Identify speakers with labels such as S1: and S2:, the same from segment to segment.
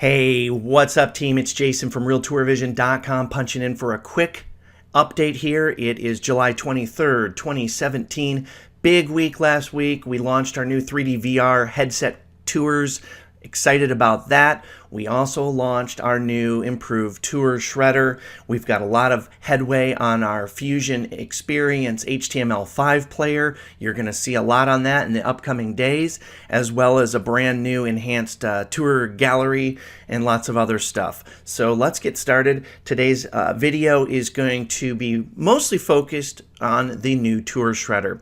S1: Hey, what's up, team? It's Jason from RealTourVision.com punching in for a quick update here. It is July 23rd, 2017. Big week last week. We launched our new 3D VR headset tours. Excited about that. We also launched our new improved tour shredder. We've got a lot of headway on our Fusion Experience HTML5 player. You're going to see a lot on that in the upcoming days, as well as a brand new enhanced tour gallery and lots of other stuff. So let's get started. Today's video is going to be mostly focused on the new tour shredder.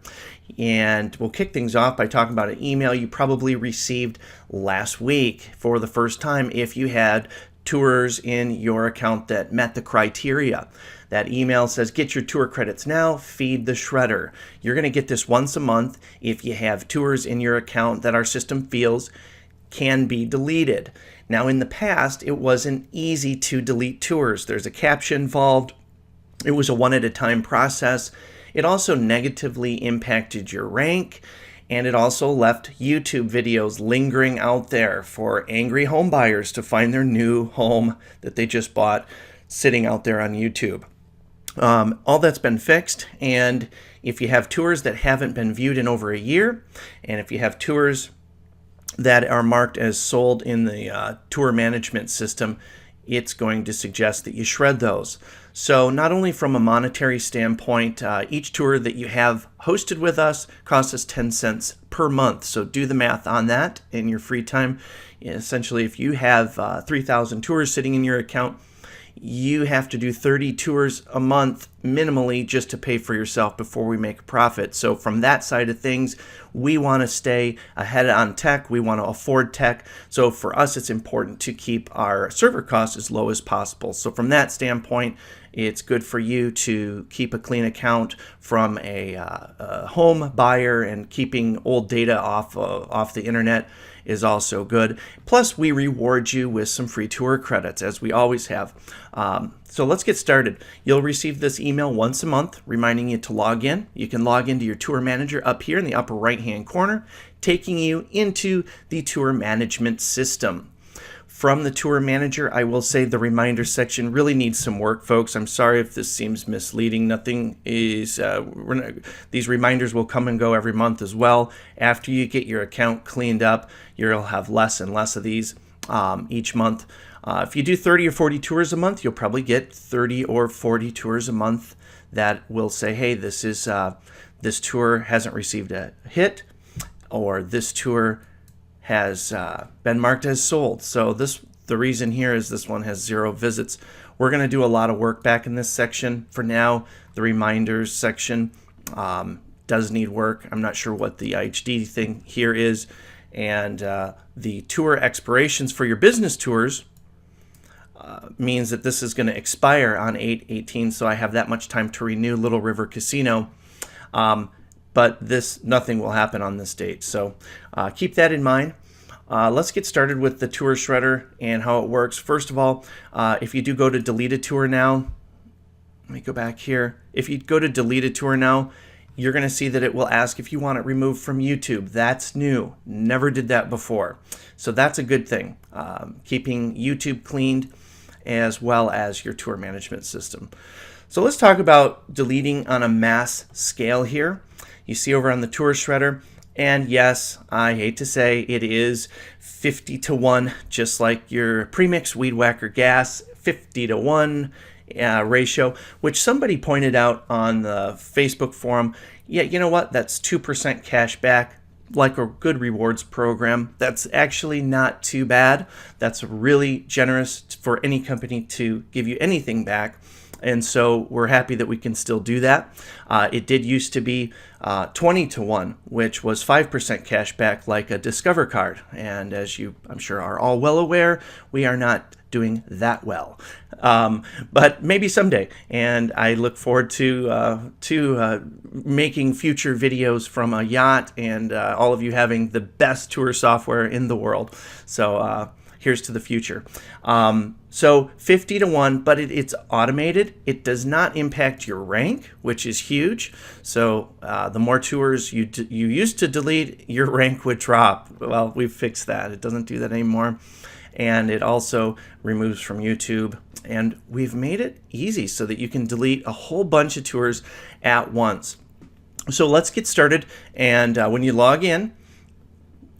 S1: And we'll kick things off by talking about an email you probably received last week for the first time if you had tours in your account that met the criteria. That email says, get your tour credits now, feed the shredder. You're going to get this once a month if you have tours in your account that our system feels can be deleted. Now, in the past, it wasn't easy to delete tours. There's a CAPTCHA involved. It was a one-at-a-time process. It also negatively impacted your rank, and it also left YouTube videos lingering out there for angry home buyers to find their new home that they just bought sitting out there on YouTube. All that's been fixed, and if you have tours that haven't been viewed in over a year, and if you have tours that are marked as sold in the tour management system, it's going to suggest that you shred those. So not only from a monetary standpoint, each tour that you have hosted with us costs us 10 cents per month. So do the math on that in your free time. Essentially, if you have 3,000 tours sitting in your account, you have to do 30 tours a month minimally just to pay for yourself before we make a profit. So from that side of things, we want to stay ahead on tech. We want to afford tech. So for us, it's important to keep our server costs as low as possible. So from that standpoint, it's good for you to keep a clean account from a home buyer, and keeping old data off the internet is also good. Plus, we reward you with some free tour credits, as we always have. So let's get started. You'll receive this email once a month reminding you to log in. You can log into your tour manager up here in the upper right-hand corner, taking you into the tour management system. From the tour manager, I will say the reminder section really needs some work, folks. I'm sorry if this seems misleading. Nothing is, these reminders will come and go every month as well. After you get your account cleaned up, you'll have less and less of these each month. If you do 30 or 40 tours a month, you'll probably get 30 or 40 tours a month that will say, hey, this tour hasn't received a hit, or this tour has been marked as sold. So the reason here is this one has 0 visits. We're going to do a lot of work back in this section. For now, the reminders section does need work. I'm not sure what the IHD thing here is. And the tour expirations for your business tours means that this is going to expire on 8/18, so I have that much time to renew Little River Casino. But nothing will happen on this date. So keep that in mind. Let's get started with the tour shredder and how it works. First of all, if you do go to delete a tour now, let me go back here. If you go to delete a tour now, you're going to see that it will ask if you want it removed from YouTube. That's new. Never did that before. So that's a good thing. Keeping YouTube cleaned as well as your tour management system. So let's talk about deleting on a mass scale here. You see over on the tour shredder, and yes, I hate to say it is 50-to-1, just like your premix weed whacker gas, 50-to-1 ratio, which somebody pointed out on the Facebook forum. Yeah, you know what? That's 2% cash back, like a good rewards program. That's actually not too bad. That's really generous for any company to give you anything back. And so we're happy that we can still do that. It did used to be 20-to-1, which was 5% cash back, like a Discover card. And as you, I'm sure, are all well aware, we are not doing that well. But maybe someday. And I look forward to making future videos from a yacht, and all of you having the best tour software in the world. So here's to the future. So 50-to-1, but it's automated. It does not impact your rank, which is huge. So the more tours you used to delete, your rank would drop. Well, we've fixed that. It doesn't do that anymore. and it also removes from YouTube. And we've made it easy so that you can delete a whole bunch of tours at once. So let's get started. And when you log in,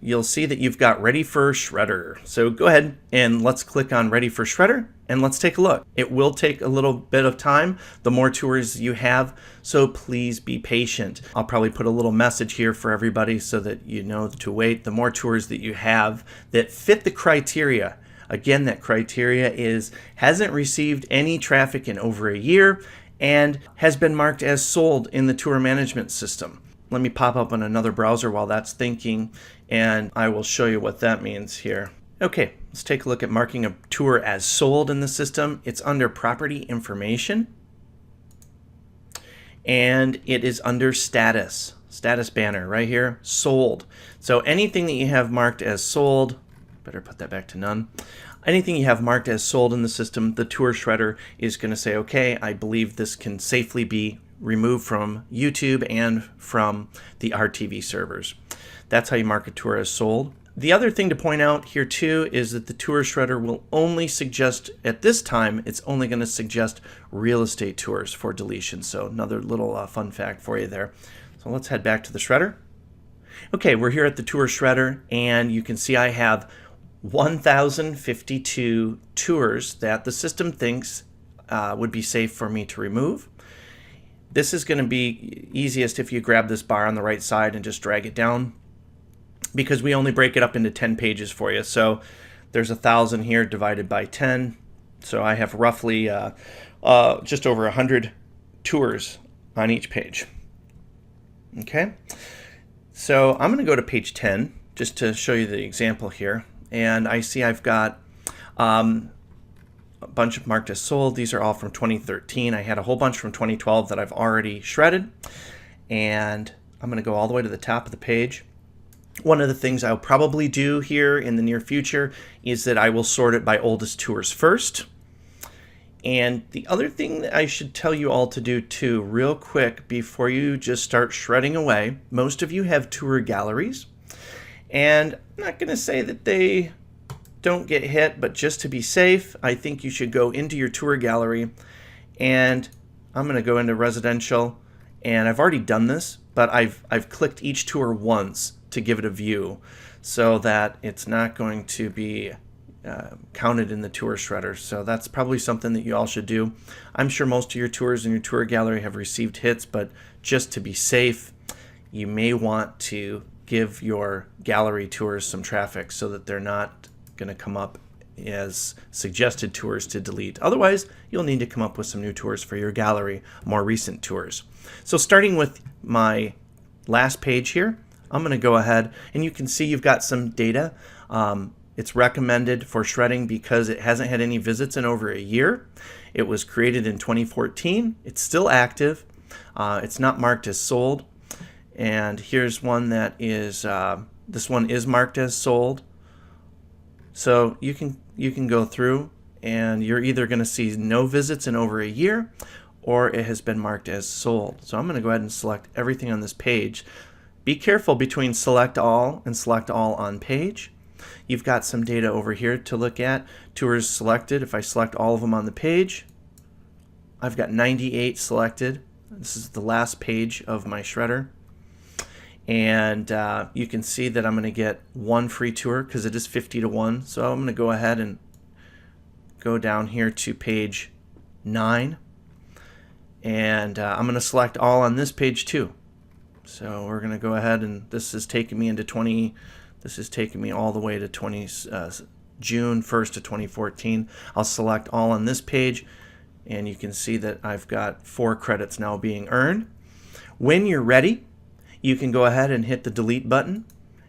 S1: you'll see that you've got Ready for Shredder. So go ahead and let's click on Ready for Shredder and let's take a look. It will take a little bit of time, the more tours you have, so please be patient. I'll probably put a little message here for everybody so that you know to wait. The more tours that you have that fit the criteria. Again, that criteria is hasn't received any traffic in over a year and has been marked as sold in the tour management system. Let me pop up on another browser while that's thinking, and I will show you what that means here. Okay, let's take a look at marking a tour as sold in the system. It's under Property Information, and it is under Status. Status banner right here, Sold. So anything that you have marked as sold, better put that back to none. Anything you have marked as sold in the system, the Tour Shredder is going to say, okay, I believe this can safely be removed from YouTube and from the RTV servers. That's how you mark a tour as sold. The other thing to point out here too is that the Tour Shredder will only suggest, at this time, it's only going to suggest real estate tours for deletion. So another little fun fact for you there. So let's head back to the Shredder. Okay, we're here at the Tour Shredder, and you can see I have 1,052 tours that the system thinks would be safe for me to remove. This is going to be easiest if you grab this bar on the right side and just drag it down, because we only break it up into 10 pages for you. So there's 1,000 here divided by 10. So I have roughly just over 100 tours on each page. Okay, so I'm going to go to page 10 just to show you the example here. And I see I've got a bunch of marked as sold. These are all from 2013. I had a whole bunch from 2012 that I've already shredded. And I'm going to go all the way to the top of the page. One of the things I'll probably do here in the near future is that I will sort it by oldest tours first. And the other thing that I should tell you all to do too, real quick, before you just start shredding away, most of you have tour galleries. And I'm not going to say that they don't get hit, but just to be safe, I think you should go into your tour gallery, and I'm going to go into residential, and I've already done this, but I've clicked each tour once to give it a view so that it's not going to be counted in the tour shredder. So that's probably something that you all should do. I'm sure most of your tours in your tour gallery have received hits, but just to be safe, you may want to give your gallery tours some traffic so that they're not going to come up as suggested tours to delete. Otherwise, you'll need to come up with some new tours for your gallery, more recent tours. So starting with my last page here, I'm going to go ahead, and you can see you've got some data. It's recommended for shredding because it hasn't had any visits in over a year. It was created in 2014. It's still active. It's not marked as sold. And here's one that is, this one is marked as sold. So you can go through, and you're either going to see no visits in over a year, or it has been marked as sold. So I'm going to go ahead and select everything on this page. Be careful between select all and select all on page. You've got some data over here to look at. Tours selected. If I select all of them on the page, I've got 98 selected. This is the last page of my shredder. And you can see that I'm going to get one free tour because it is 50 to 1. So I'm going to go ahead and go down here to page 9. And I'm going to select all on this page too. So we're going to go ahead, and this is taking me into this is taking me all the way to June 1st of 2014. I'll select all on this page, and you can see that I've got 4 credits now being earned. When you're ready, you can go ahead and hit the delete button,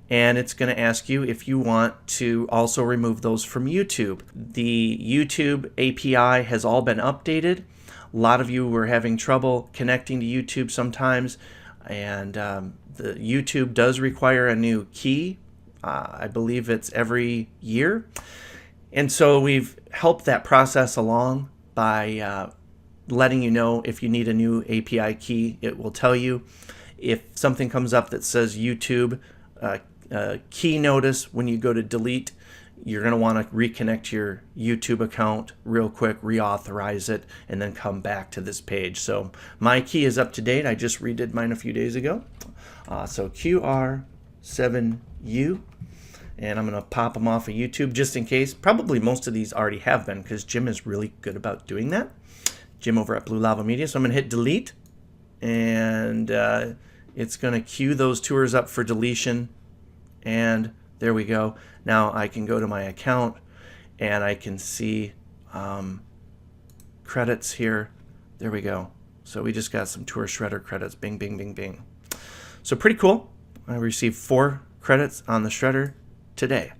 S1: and it's going to ask you if you want to also remove those from YouTube. The YouTube API has all been updated. A lot of you were having trouble connecting to YouTube sometimes, and the YouTube does require a new key. I believe it's every year. And so we've helped that process along by letting you know if you need a new API key. It will tell you. If something comes up that says YouTube key notice when you go to delete, you're going to want to reconnect your YouTube account real quick, reauthorize it, and then come back to this page. So my key is up to date. I just redid mine a few days ago. So QR7U. And I'm going to pop them off of YouTube just in case. Probably most of these already have been because Jim is really good about doing that. Jim over at Blue Lava Media. So I'm going to hit delete. And it's going to queue those tours up for deletion. And there we go. Now I can go to my account and I can see credits here. There we go. So we just got some Tour Shredder credits. Bing, bing, bing, bing. So pretty cool. I received 4 credits on the Shredder today.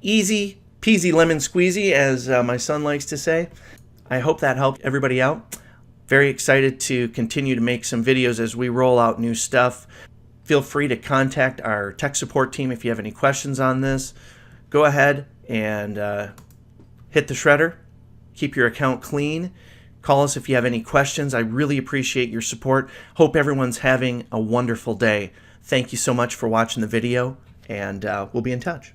S1: Easy peasy lemon squeezy, as my son likes to say. I hope that helped everybody out. Very excited to continue to make some videos as we roll out new stuff. Feel free to contact our tech support team if you have any questions on this. Go ahead and hit the Shredder. Keep your account clean. Call us if you have any questions. I really appreciate your support. Hope everyone's having a wonderful day. Thank you so much for watching the video, and we'll be in touch.